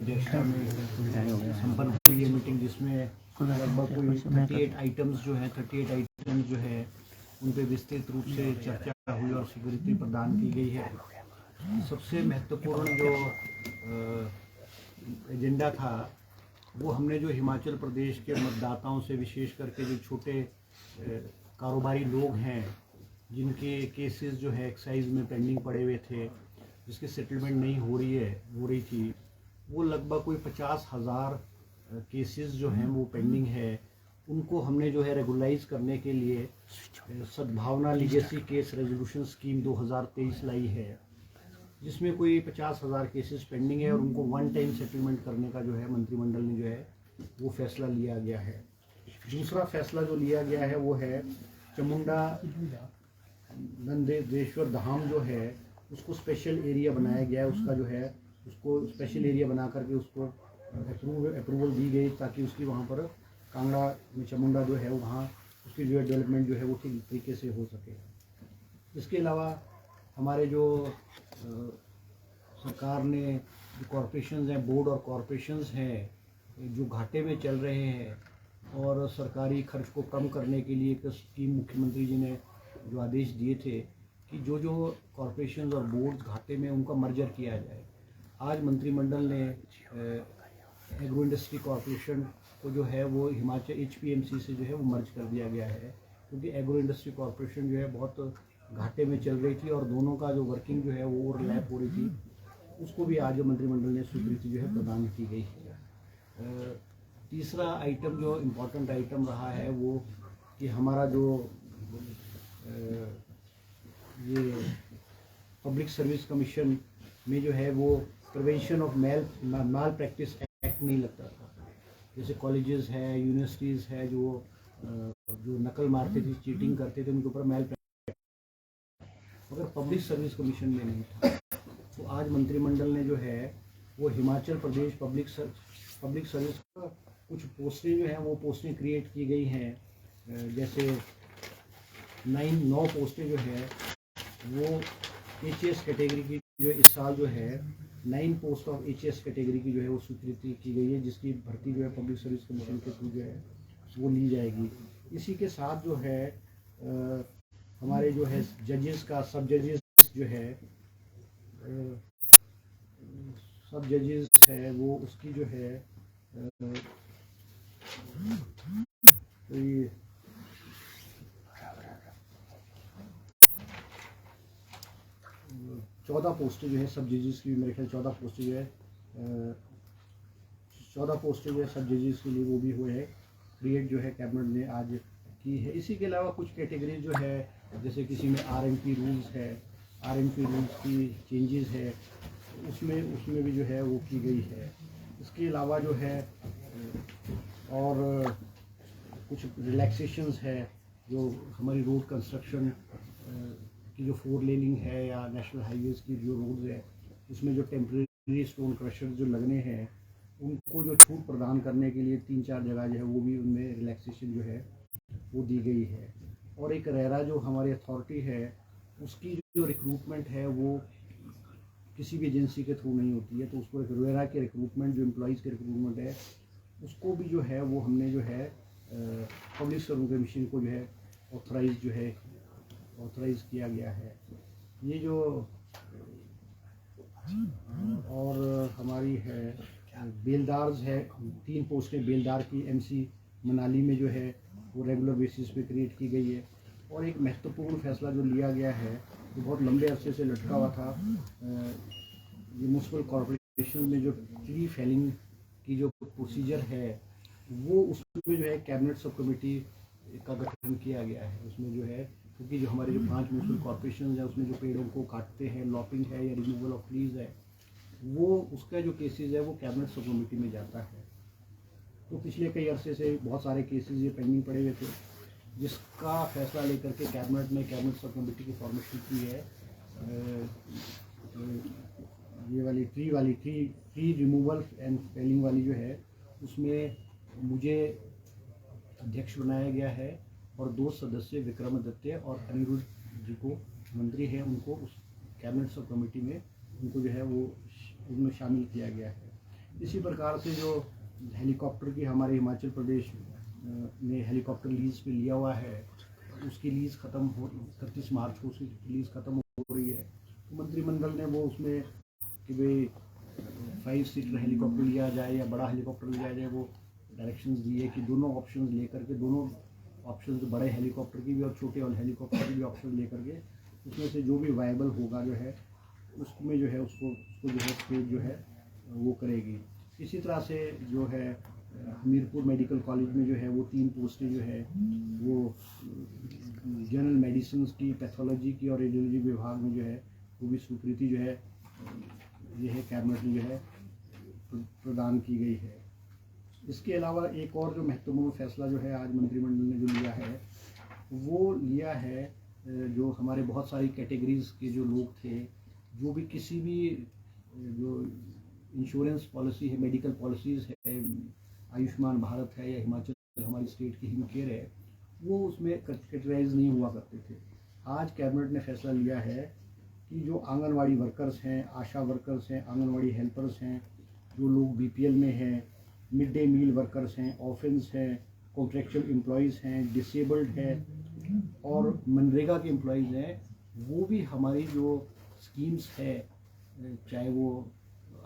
अध्यक्षता में संपन्न हुई ये मीटिंग, जिसमें लगभग कोई 38 आइटम्स जो है 38 आइटम्स जो है उन पर विस्तृत रूप से चर्चा हुई और स्वीकृति प्रदान की गई है। सबसे महत्वपूर्ण जो एजेंडा था वो हमने जो हिमाचल प्रदेश के मतदाताओं से, विशेष करके जो छोटे कारोबारी लोग हैं जिनके केसेस जो है एक्साइज में पेंडिंग पड़े हुए थे, जिसकी सेटलमेंट नहीं हो रही थी, वो लगभग कोई 50,000 केसेस जो हैं वो पेंडिंग है। उनको हमने जो है रेगुलराइज करने के लिए सद्भावना लीगेसी केस रेजोल्यूशन स्कीम 2023 लाई है, जिसमें कोई 50,000 केसेस पेंडिंग है और उनको वन टाइम सेटलमेंट करने का जो है मंत्रिमंडल ने जो है वो फैसला लिया गया है। दूसरा फैसला जो लिया गया है वो है चामुंडा नंदेश्वर धाम जो है उसको स्पेशल एरिया बनाया गया है। उसका जो है उसको स्पेशल एरिया बना करके उसको अप्रूवल दी गई ताकि उसकी वहाँ पर कांगड़ा में चामुंडा जो है वहाँ उसकी जो है डेवलपमेंट जो है वो ठीक तरीके से हो सके। इसके अलावा हमारे जो सरकार ने जो कॉरपोरेशंस हैं, बोर्ड और कॉरपोरेशंस हैं जो घाटे में चल रहे हैं, और सरकारी खर्च को कम करने के लिए एक स्कीम मुख्यमंत्री जी ने जो आदेश दिए थे कि जो कॉरपोरेशंस और बोर्ड घाटे में उनका मर्जर किया जाए। आज मंत्रिमंडल ने एग्रो इंडस्ट्री कॉरपोरेशन को जो है वो हिमाचल HPMC से जो है वो मर्ज कर दिया गया है, क्योंकि एग्रो इंडस्ट्री कॉरपोरेशन जो है बहुत घाटे में चल रही थी और दोनों का जो वर्किंग जो है वो ओवरलैप हो रही थी। उसको भी आज मंत्रिमंडल ने स्वीकृति जो है प्रदान की गई है। तीसरा आइटम जो इम्पोर्टेंट आइटम रहा है वो कि हमारा जो ये पब्लिक सर्विस कमीशन में जो है वो prevention of mall practice act नहीं लगता था। जैसे कॉलेजेस है, यूनिवर्सिटीज़ है जो नकल मारते थे, चीटिंग करते थे, उनके ऊपर माल प्रैक्टिस, मगर पब्लिक सर्विस कमीशन में नहीं था। तो आज मंत्रिमंडल ने जो है वो हिमाचल प्रदेश पब्लिक सर्विस का कुछ पोस्टें जो हैं वो पोस्टें क्रिएट की गई हैं। जैसे 9 पोस्टें जो है वो HAS कैटेगरी की जो इस साल जो है 9 पोस्ट ऑफ HAS कैटेगरी की जो है वो स्वीकृति की गई है, जिसकी भर्ती जो है पब्लिक सर्विस कमीशन के थ्रू जो है वो ली जाएगी। इसी के साथ जो है हमारे जो है जजेस का सब जजेस जो है सब जजेस है वो उसकी जो है तो ये 14 पोस्टें जो है सब जजेस की, मेरे ख्याल 14 पोस्टें जो है 14 पोस्टें जो है सब जजेस के लिए वो भी हुए है क्रिएट जो है कैबिनेट ने आज की है। इसी के अलावा कुछ कैटेगरी जो है जैसे किसी में RMP रूल्स है, RMP रूल्स की चेंजेस है, उसमें भी जो है वो की गई है। इसके अलावा जो है और कुछ रिलैक्सेशंस है जो हमारी रोड कंस्ट्रक्शन की जो 4 लेनिंग है या नेशनल हाईवेज़ की जो रोड्स है उसमें जो टेम्प्रेरी स्टोन क्रशर जो लगने हैं उनको जो छूट प्रदान करने के लिए 3-4 जगह जो है वो भी उनमें रिलैक्सेशन जो है वो दी गई है। और एक रेरा जो हमारी अथॉरिटी है उसकी जो रिक्रूटमेंट है वो किसी भी एजेंसी के थ्रू नहीं होती है, तो उसको एक रेरा के रिक्रूटमेंट जो एम्प्लॉइज़ के रिक्रूटमेंट है उसको भी जो है वो हमने जो है पब्लिक सर्विस कमीशन को जो है ऑथराइज किया गया है। ये जो और हमारी है बेलदार्स है, 3 पोस्टें बेलदार की MC मनाली में जो है वो रेगुलर बेसिस पे क्रिएट की गई है। और एक महत्वपूर्ण फैसला जो लिया गया है जो बहुत लंबे अरसे से लटका हुआ था, ये म्यूनसिपल कॉरपोरेशन में जो ट्री फेलिंग की जो प्रोसीजर है वो उसमें जो है कैबिनेट सब कमेटी का गठन किया गया है। उसमें जो है क्योंकि जो हमारे जो 5 म्यूनसिपल कॉरपोरेशन है उसमें जो पेड़ों को काटते हैं, लॉपिंग है या रिमूवल ऑफ ट्रीज है, वो उसका जो केसेस है वो कैबिनेट सब कमेटी में जाता है। तो पिछले कई अरसे से बहुत सारे केसेस ये पेंडिंग पड़े हुए थे, जिसका फैसला लेकर के कैबिनेट ने कैबिनेट सब कमेटी की फॉर्मेशन की है। ये वाली ट्री रिमूवल एंड फेलिंग वाली जो है उसमें मुझे अध्यक्ष बनाया गया है और 2 सदस्य विक्रमादित्य और अनिरुद्ध जी को मंत्री हैं उनको उस कैबिनेट सब कमेटी में उनको जो है वो उनमें शामिल किया गया है। इसी प्रकार से जो हेलीकॉप्टर की हमारे हिमाचल प्रदेश ने हेलीकॉप्टर लीज पे लिया हुआ है, उसकी लीज ख़त्म हो 31 मार्च को उसकी लीज ख़त्म हो रही है। तो मंत्रिमंडल ने वो उसमें कि भाई 5 सीटर हेलीकॉप्टर लिया जाए या बड़ा हेलीकॉप्टर लिया जाए, वो डायरेक्शंस दिए कि दोनों ऑप्शंस लेकर के, दोनों ऑप्शंस बड़े हेलीकॉप्टर की भी और छोटे हेलीकॉप्टर की भी ऑप्शन लेकर के उसमें से जो भी वायबल होगा जो है उसमें जो है उसको जो है स्टेट जो है वो करेगी। इसी तरह से जो है हमीरपुर मेडिकल कॉलेज में जो है वो 3 पोस्टें जो है वो जनरल मेडिसिन की, पैथोलॉजी की और रेडियोलॉजी विभाग में जो है वो भी स्वीकृति जो है ये है कैबिनेट में जो है प्रदान की गई है। इसके अलावा एक और जो महत्वपूर्ण फैसला जो है आज मंत्रिमंडल ने जो लिया है वो लिया है, जो हमारे बहुत सारी कैटेगरीज के जो लोग थे, जो भी किसी भी जो इंश्योरेंस पॉलिसी है, मेडिकल पॉलिसीज़ है, आयुष्मान भारत है या हिमाचल हमारी स्टेट की हिमकेयर है, वो उसमें कैटेगराइज नहीं हुआ करते थे। आज कैबिनेट ने फैसला लिया है कि जो आंगनवाड़ी वर्कर्स हैं, आशा वर्कर्स हैं, आंगनवाड़ी हेल्पर्स हैं, जो लोग बीपीएल में हैं, मिड डे मील वर्कर्स हैं, ऑफेंस हैं, कॉन्ट्रेक्चुअल एम्प्लॉयज़ हैं, डिसेबल्ड है और मनरेगा के एम्प्लॉयज़ हैं, वो भी हमारी जो स्कीम्स है, चाहे वो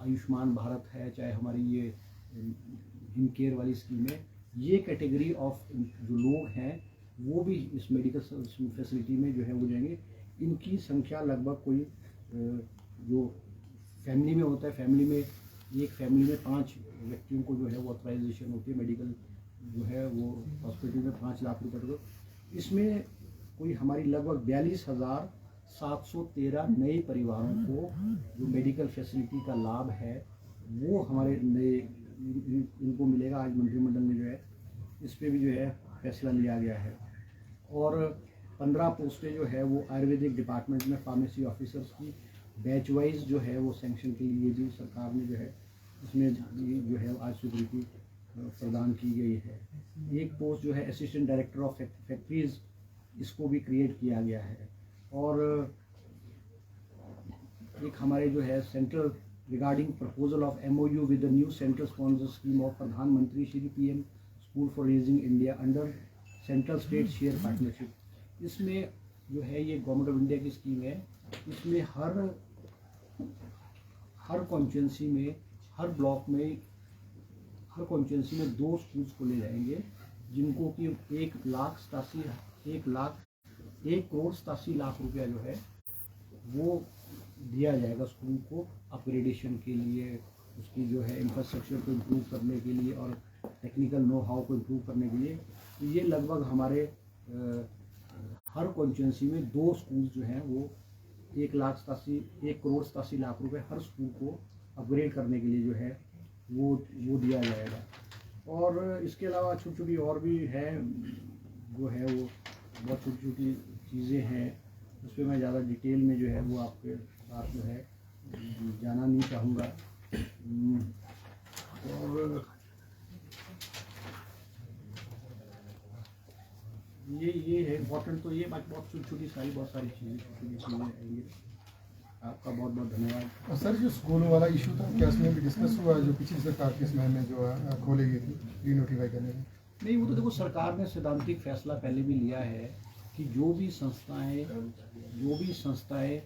आयुष्मान भारत है, चाहे हमारी ये हिमकेयर वाली स्कीम है, ये कैटेगरी ऑफ जो लोग हैं वो भी इस मेडिकल फैसिलिटी में जो है वो जाएंगे। इनकी संख्या लगभग कोई जो फैमिली में होता है, फैमिली में एक फैमिली में 5 व्यक्तियों को जो है वो ऑथराइजेशन होती है मेडिकल जो है वो हॉस्पिटल में 5 लाख रुपए को। इसमें कोई हमारी लगभग 42,713 नए परिवारों को जो मेडिकल फैसिलिटी का लाभ है वो हमारे नए इनको मिलेगा। आज मंत्रिमंडल में जो है इस पर भी जो है फैसला लिया गया है। और 15 पोस्टें जो है वो आयुर्वेदिक डिपार्टमेंट में फार्मेसी ऑफिसर्स की बैच वाइज जो है वो सैंक्शन के लिए भी सरकार ने जो है इसमें जो है आज स्वीकृति प्रदान की गई है। एक पोस्ट जो है असिस्टेंट डायरेक्टर ऑफ फैक्ट्रीज, इसको भी क्रिएट किया गया है। और एक हमारे जो है central regarding proposal of MOU with the new central sponsor scheme of प्रधानमंत्री Shri PM school for raising India under central state share partnership. इसमें जो है ये गवर्नमेंट ऑफ इंडिया की स्कीम है। इसमें हर कॉन्स्टिट्यूंसी में, हर ब्लॉक में, हर कॉन्स्टिट्यूंसी में 2 स्कूल्स खोले जाएंगे जिनको कि 1,87,00,000 रुपया जो है वो दिया जाएगा स्कूल को अपग्रेडेशन के लिए, उसकी जो है इंफ्रास्ट्रक्चर को इम्प्रूव करने के लिए और टेक्निकल नो हाउ को इम्प्रूव करने के लिए। तो ये लगभग हमारे हर कॉन्स्टिट्यूंसी में 2 स्कूल जो हैं वो 1,87,00,000 रुपये हर स्कूल को अपग्रेड करने के लिए जो है वो दिया जाएगा। और इसके अलावा छोटी छोटी और भी है जो है वो बहुत छोटी छोटी चीज़ें हैं, उस पर मैं ज़्यादा डिटेल में जो है वो आपके साथ जो है जाना नहीं चाहूँगा। और ये है इम्पोर्टेंट। तो ये बहुत छोटी सारी चीज़ें आएंगी। आपका बहुत बहुत धन्यवाद। सर, जो स्कूलों वाला इशू था क्या इसमें भी डिस्कस हुआ, जो पिछली सरकार के समय में जो खोलेगी थी री नोटिफाई करने में? नहीं, वो तो देखो सरकार ने सैद्धांतिक फैसला पहले भी लिया है कि जो भी संस्थाएं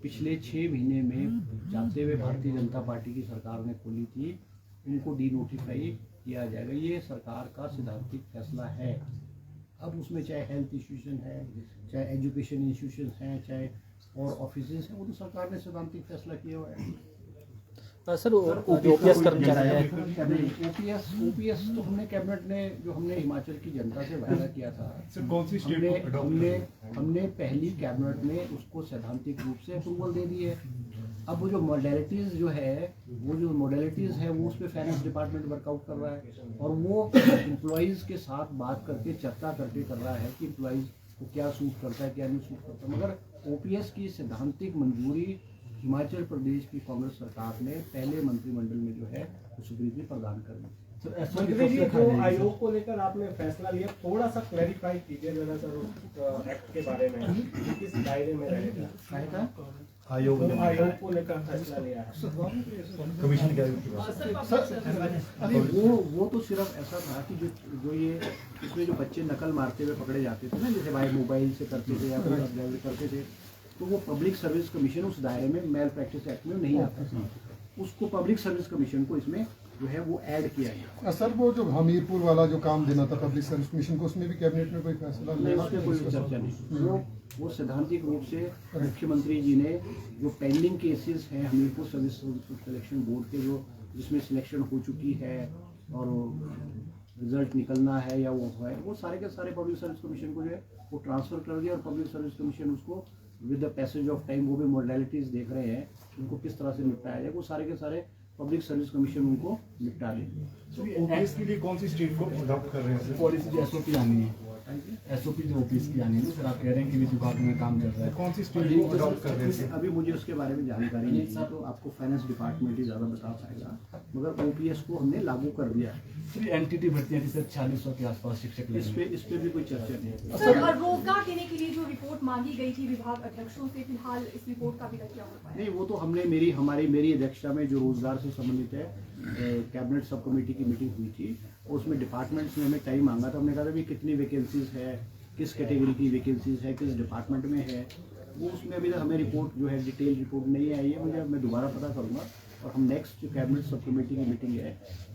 पिछले 6 महीने में जाते हुए भारतीय जनता पार्टी की सरकार ने खोली थी, उनको डी नोटिफाई किया जाएगा। ये सरकार का सैद्धांतिक फैसला है। अब उसमें चाहे हेल्थ इंस्टीट्यूशन है, चाहे एजुकेशन इंस्टीट्यूशन हैं, चाहे और ऑफिसेज हैं, वो तो सरकार ने सैद्धांतिक फैसला किया हुआ है। सर ओपीएस कर्मचारी ओपीएस तो हमने कैबिनेट ने जो हमने हिमाचल की जनता से वायदा किया था, कौन सी हमने पहली कैबिनेट में उसको सैद्धांतिक रूप से अप्रूवल दे दी है। अब वो जो मॉडलिटीज़ है वो उस पर फाइनेंस डिपार्टमेंट वर्कआउट कर रहा है और वो एम्प्लॉयज़ के साथ बात करके चर्चा करके कर रहा है कि एम्प्लॉयज़ को क्या सूट करता है, क्या नहीं सूट करता। मगर ओपीएस की सैद्धांतिक मंजूरी हिमाचल प्रदेश की कांग्रेस सरकार ने पहले मंत्रिमंडल में जो है स्वीकृति प्रदान कर दी। मंत्री जी, जो आयोग को लेकर आपने फैसला लिया, थोड़ा सा क्लैरिफाई कीजिए जरा सर उस एक्ट के बारे में, किस दायरे में रहेगा? आयोग ने आयोग को लेकर फैसला लिया है। कमीशन के आयोग की बात। अरे वो तो सिर्फ ऐसा था कि जो ये इसमें जो बच्चे नकल मारते हुए पकड़े जाते थे ना, जैसे भाई मोबाइल से करते थे या कोई ऑब्जर्व करते थे, तो वो पब्लिक सर्विस कमीशन उस दायरे में मेल प्रैक्टिस एक्ट में नहीं आता था। उसको पब्लिक सर्विस कमीशन को इसमें जो है वो ऐड किया गया। सर वो जो हमीरपुर वाला जो काम देना था पब्लिक सर्विस कमीशन को, उसमें भी कैबिनेट में कोई फैसला नहीं, उसमें कोई चर्चा नहीं। वो सैद्धांतिक रूप से मुख्यमंत्री जी ने जो पेंडिंग केसेस हैं हमीरपुर सर्विस सिलेक्शन बोर्ड के, जो जिसमें सिलेक्शन हो चुकी है और रिजल्ट निकलना है या वो है, वो सारे के सारे पब्लिक सर्विस कमीशन को जो है वो ट्रांसफर कर दिया। और पब्लिक सर्विस कमीशन उसको with the passage of time वो भी मॉडलिटीज देख रहे हैं उनको किस तरह से निपटाया जाए, वो सारे के सारे पब्लिक सर्विस कमीशन उनको निपटा देंगे। ओपीएस के लिए कौन सी स्टेट को अडॉप्ट कर रहे हैं? पॉलिसी जो एसओपी आनी है, एसओपी जो ओपीएस की आनी है, सर आप कह रहे हैं कि वित्त विभाग में काम कर रहा है, कौन सी स्टेट को अडॉप्ट कर रहे हैं? अभी मुझे उसके बारे में जानकारी नहीं है, तो आपको फाइनेंस डिपार्टमेंट ही ज़्यादा बता पाएगा, मगर ओपीएस को हमने लागू कर दिया है। फिर एनटीटी भर्तियां जैसे 4600 के आसपास शिक्षक इस पे भी कोई चर्चा नहीं है। सर, और रोजगार देने के लिए जो रिपोर्ट मांगी गई थी विभाग अध्यक्षों से, फिलहाल इस रिपोर्ट का अभी तक क्या हो पाया? नहीं, वो तो हमने मेरी अध्यक्षता में जो रोजगार से संबंधित है कैबिनेट सब कमेटी की मीटिंग हुई थी, और उसमें डिपार्टमेंट्स ने हमें टाइम मांगा था। हमने कहा था भी कितनी वैकेंसीज है, किस कैटेगरी की वैकेंसीज है, किस डिपार्टमेंट में है, वो उसमें अभी तक हमें रिपोर्ट जो है डिटेल रिपोर्ट नहीं आई है। मैं दोबारा पता करूँगा, और हम नेक्स्ट जो कैबिनेट सब कमेटी की मीटिंग है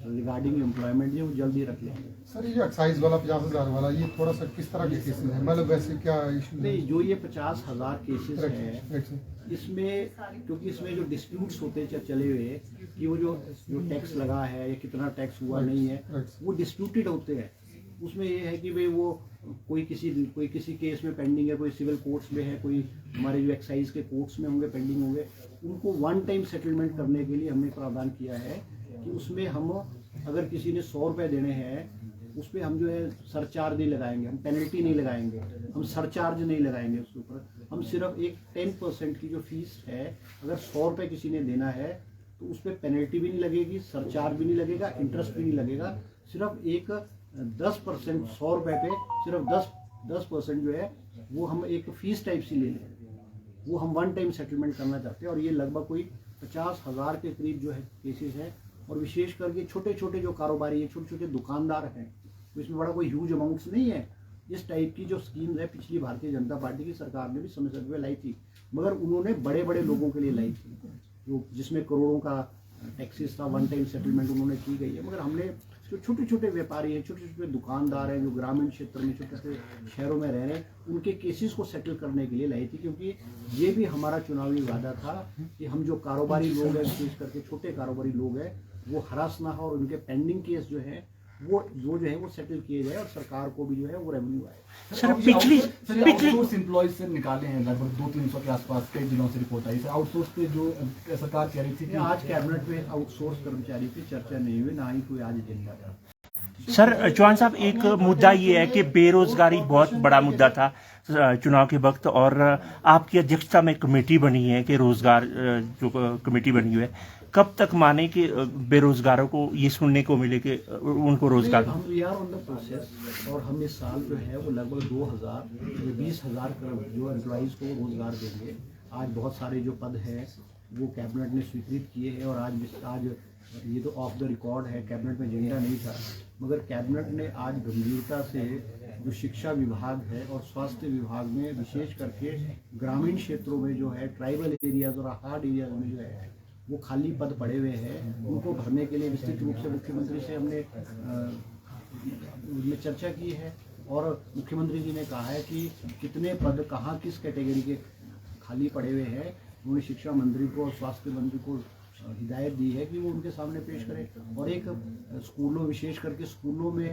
रिगार्डिंग एम्प्लॉयमेंट जो जल्दी रख लेंगे। सर ये एक्साइज वाला 50,000 वाला, ये थोड़ा सा किस तरह के केसेस है, मतलब वैसे क्या इशू नहीं, जो ये 50,000 केसेस हैं, इसमें क्योंकि इसमें जो डिस्प्यूट्स होते चले हुए कि वो जो टैक्स लगा है या कितना टैक्स हुआ नहीं है, वो डिस्प्यूटेड होते हैं। उसमें ये है कि भाई वो कोई किसी केस में पेंडिंग है, कोई सिविल कोर्ट्स में है, कोई हमारे जो एक्साइज के कोर्ट्स में होंगे पेंडिंग होंगे, उनको वन टाइम सेटलमेंट करने के लिए हमने प्रावधान किया है कि उसमें हम अगर किसी ने 100 रुपये देने हैं, उस पर हम जो है सरचार्ज नहीं लगाएंगे, हम पेनल्टी नहीं लगाएंगे, हम सरचार्ज नहीं लगाएंगे उसके ऊपर। हम सिर्फ एक 10% की जो फीस है, अगर 100 रुपये किसी ने देना है तो उस पर पेनल्टी भी नहीं लगेगी, सरचार्ज भी नहीं लगेगा, इंटरेस्ट भी नहीं लगेगा। सिर्फ एक 10% 100 रुपये पे सिर्फ 10% जो है वो हम एक फीस टाइप से ले लें, वो हम वन टाइम सेटलमेंट करना चाहते हैं। और ये लगभग कोई 50,000 के करीब जो है केसेस है, और विशेष करके छोटे छोटे जो कारोबारी है, छोटे छोटे दुकानदार हैं, तो इसमें बड़ा कोई ह्यूज अमाउंट्स नहीं है। इस टाइप की जो स्कीम्स है पिछली भारतीय जनता पार्टी की सरकार ने भी समय समय लाई थी, मगर उन्होंने बड़े बड़े लोगों के लिए लाई थी, जो जिसमें करोड़ों का टैक्सेस था, वन टाइम सेटलमेंट उन्होंने की गई है। मगर हमने जो छोटे छोटे व्यापारी हैं, छोटे छोटे दुकानदार हैं, जो ग्रामीण क्षेत्र में छोटे छोटे शहरों में रह रहे हैं, उनके केसेस को सेटल करने के लिए लाई थी, क्योंकि ये भी हमारा चुनावी वादा था कि हम जो कारोबारी लोग हैं, विशेष करके छोटे कारोबारी लोग हैं, वो हरास ना हो, और उनके पेंडिंग केस जो है वो जो है वो सेटल किए जाए, और सरकार को भी जो है वो रेवेन्यू आए। सर पिछली आउटसोर्स एम्प्लॉयज से निकाले हैं लगभग 200-300 के आसपास, कई जिलों से रिपोर्ट आई। सर आउटसोर्स पे जो सरकार कह रही थी कि आज कैबिनेट में आउटसोर्स कर्मचारी की चर्चा नहीं हुई, ना ही कोई आज एजेंडा था। सर चौहान साहब, एक मुद्दा ये है कि बेरोजगारी बहुत बड़ा मुद्दा था चुनाव के वक्त, और आपकी अध्यक्षता में कमेटी बनी है कि रोजगार जो कमेटी बनी हुई है, कब तक माने कि बेरोजगारों को ये सुनने को मिले कि उनको रोजगार? हम we are on the process, और हम इस साल जो है वो लगभग 20,000 जो एम्प्लॉइज को रोजगार देंगे। आज बहुत सारे जो पद हैं वो कैबिनेट ने स्वीकृत किए हैं, और आज ये तो ऑफ द रिकॉर्ड है, कैबिनेट में एजेंडा नहीं था, मगर कैबिनेट ने आज गंभीरता से जो शिक्षा विभाग है और स्वास्थ्य विभाग में विशेष करके ग्रामीण क्षेत्रों में जो है ट्राइबल एरियाज और हार्ड एरियाज में जो है वो खाली पद पड़े हुए हैं, उनको भरने के लिए विस्तृत रूप से मुख्यमंत्री से हमने उसमें चर्चा की है, और मुख्यमंत्री जी ने कहा है कि कितने पद कहाँ किस कैटेगरी के खाली पड़े हुए हैं। उन्होंने शिक्षा मंत्री को और स्वास्थ्य मंत्री को हिदायत दी है कि वो उनके सामने पेश करें, और एक स्कूलों विशेष करके स्कूलों में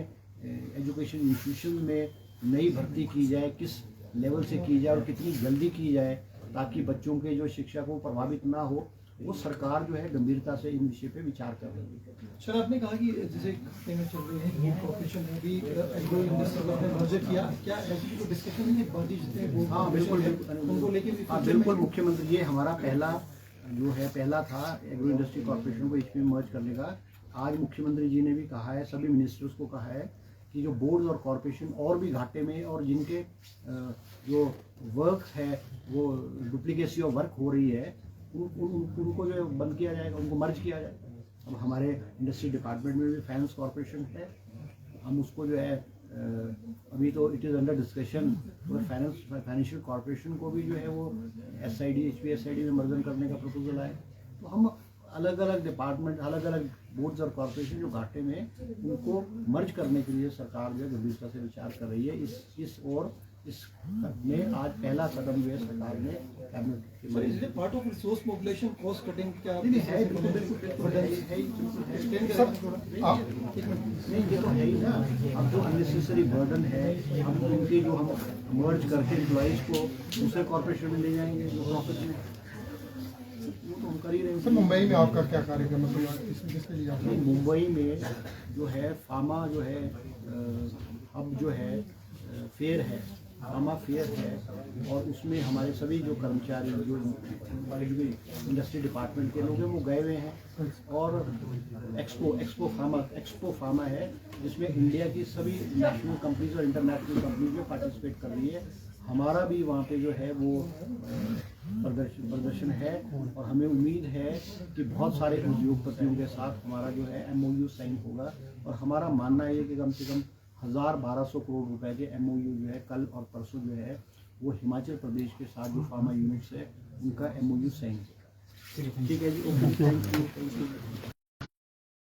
एजुकेशन इंस्टीट्यूशन में नई भर्ती की जाए, किस लेवल से की जाए और कितनी जल्दी की जाए, ताकि बच्चों के जो शिक्षा को प्रभावित ना हो। वो सरकार जो है गंभीरता से इन विषय पे विचार कर रही है। सर आपने कहा कि जैसे हफ्ते में चल रही है कॉर्पोरेशन ने भी एग्रो इंडस्ट्री में मर्जर किया, क्या ऐसी कोई डिस्कशन है बाकी जितने वो? हाँ बिल्कुल, उनको लेके बिल्कुल मुख्यमंत्री, ये हमारा पहला था एग्रो इंडस्ट्री कॉर्पोरेशन को इसमें मर्ज करने का। आज मुख्यमंत्री जी ने भी कहा है, सभी मिनिस्टर्स को कहा है कि जो बोर्ड और कॉरपोरेशन और भी घाटे में और जिनके जो वर्क है वो डुप्लीकेसी ऑफ वर्क हो रही है उनको जो है बंद किया जाएगा, उनको मर्ज किया जाएगा। अब हमारे इंडस्ट्री डिपार्टमेंट में भी फाइनेंस कॉरपोरेशन है, हम उसको जो है अभी तो इट इज़ अंडर डिस्कशन और फाइनेंशियल कॉरपोरेशन को भी जो है वो SID HPSID में मर्जन करने का प्रपोजल आए। तो हम अलग अलग डिपार्टमेंट, अलग अलग बोर्ड्स और कॉरपोरेशन जो घाटे में उनको मर्ज करने के लिए सरकार जो है गंभीरता से विचार कर रही है। इसमें आज पहला कदम जो है सरकार ने कैबिनेट के sir, is it part of resource mobilisation, cost cutting? क्या नहीं है, बिल्कुल है ही। नहीं ये तो है ही ना। अब जो अननेसेसरी बर्डन है हम उनके जो हम मर्ज करके एम्प्लॉइज को दूसरे कॉर्पोरेशन में ले जाएंगे जो प्रॉफिट में, वो तो हम कर ही रहे हैं। सर मुंबई में आपका क्या कार्यक्रम है, किसके लिए आप? नहीं, मुंबई में जो है फार्मा जो है अब जो है फेयर है, फार्मा फेयर है और उसमें हमारे सभी जो कर्मचारी जो इंडस्ट्री डिपार्टमेंट के लोग हैं वो गए हुए हैं। और एक्सपो फार्मा है जिसमें इंडिया की सभी नेशनल कंपनीज और इंटरनेशनल कंपनीज में पार्टिसिपेट कर रही है। हमारा भी वहाँ पे जो है वो प्रदर्शन है और हमें उम्मीद है कि बहुत सारे उद्योगपतियों के साथ हमारा जो है MOU साइन होगा। और हमारा मानना है कि कम से कम 1200 करोड़ रुपए के MOU जो है कल और परसों जो है वो हिमाचल प्रदेश के साथ जो फार्मा यूनिट्स है उनका MOU साइन। ठीक है जी, ओके, थैंक यू।